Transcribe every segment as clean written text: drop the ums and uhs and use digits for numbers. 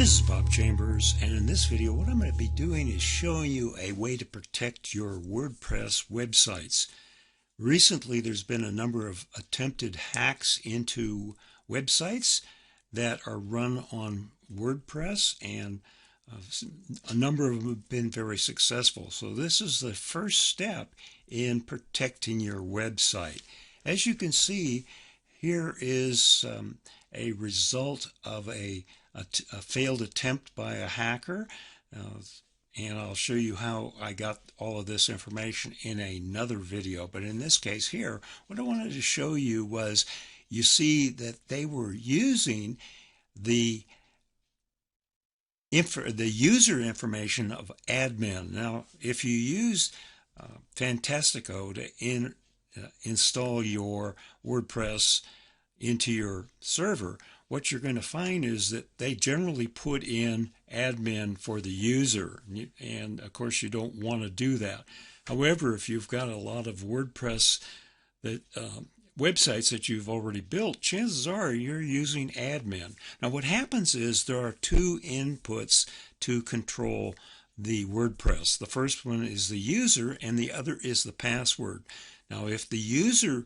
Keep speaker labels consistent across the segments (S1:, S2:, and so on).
S1: This is Bob Chambers, and in this video what I'm going to be doing is showing you a way to protect your WordPress websites. Recently there's been a number of attempted hacks into websites that are run on WordPress, and a number of them have been very successful. So this is the first step in protecting your website. As you can see, here is a result of a failed attempt by a hacker, and I'll show you how I got all of this information in another video. But in this case here, what I wanted to show you was, you see that they were using the user information of admin. Now, if you use Fantastico to install your WordPress into your server, what you're going to find is that they generally put in admin for the user, and of course you don't want to do that. However, if you've got a lot of WordPress websites that you've already built, chances are you're using admin. Now what happens is there are two inputs to control the WordPress. The first one is the user and the other is the password. Now if the user,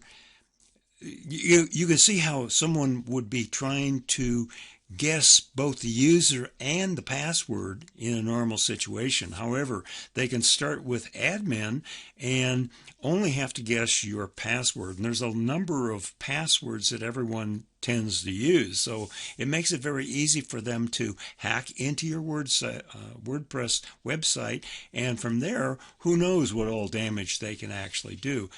S1: you can see how someone would be trying to guess both the user and the password in a normal situation. However, they can start with admin and only have to guess your password. And there's a number of passwords that everyone tends to use. So it makes it very easy for them to hack into your WordPress website. And from there, who knows what all damage they can actually do.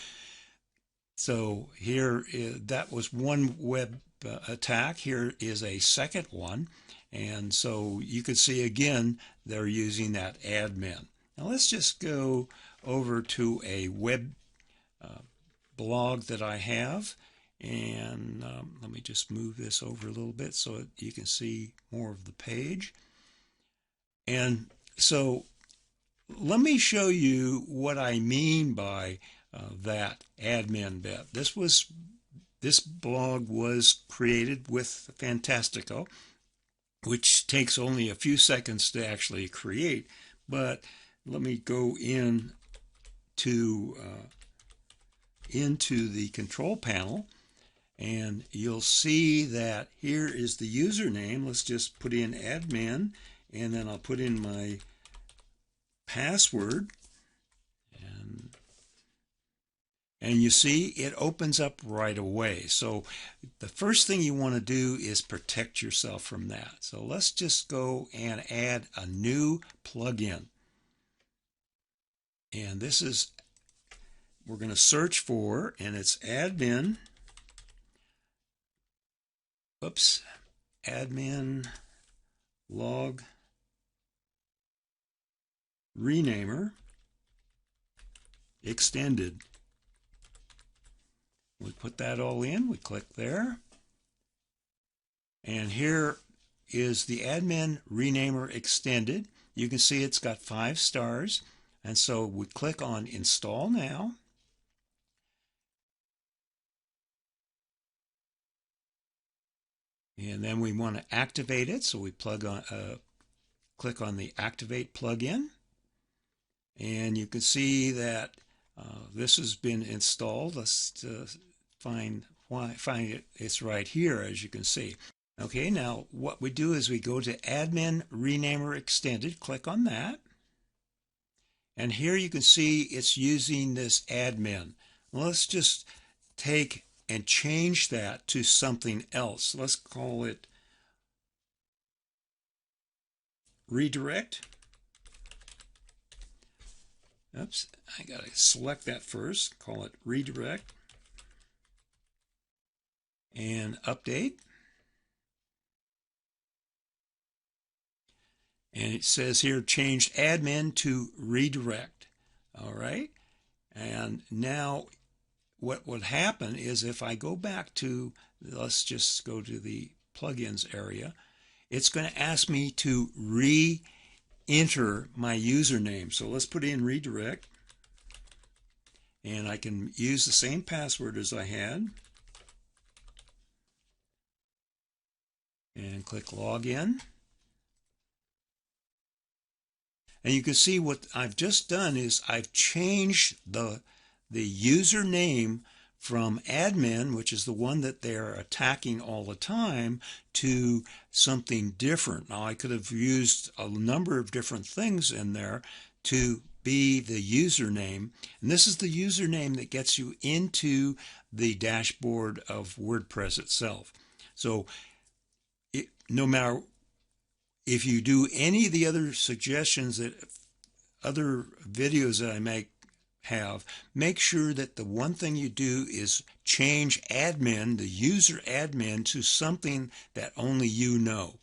S1: So here, that was one web attack. Here is a second one. And so you can see again, they're using that admin. Now let's just go over to a web blog that I have. And let me just move this over a little bit so you can see more of the page. And so let me show you what I mean by that admin bit. This blog was created with Fantastico, which takes only a few seconds to actually create. But let me go into the control panel, and you'll see that here is the username. Let's just put in admin, and then I'll put in my password. And you see it opens up right away. So the first thing you want to do is protect yourself from that. So let's just go and add a new plugin. And this is, we're going to search for, and it's admin. Oops, admin log renamer extended. We put that all in, we click there, and here is the admin renamer extended. You can see it's got 5 stars, and so we click on install now. And then we want to activate it, so we click on the activate plugin, and you can see that this has been installed. Let's find it. It's right here, as you can see. Okay, now what we do is we go to admin renamer extended, click on that, and here you can see it's using this admin. Let's just take and change that to something else. Let's call it redirect. Oops, I got to select that first, call it redirect, and update. And it says here, changed admin to redirect. All right. And now what would happen is if I go back to, let's just go to the plugins area, it's going to ask me to re-enter my username. So let's put in redirect. And I can use the same password as I had. And click login. And you can see what I've just done is I've changed the username from admin, which is the one that they're attacking all the time, to something different. Now I could have used a number of different things in there to be the username, and this is the username that gets you into the dashboard of WordPress itself. So no matter if you do any of the other suggestions that other videos that I make sure that the one thing you do is change admin, the user admin, to something that only you know.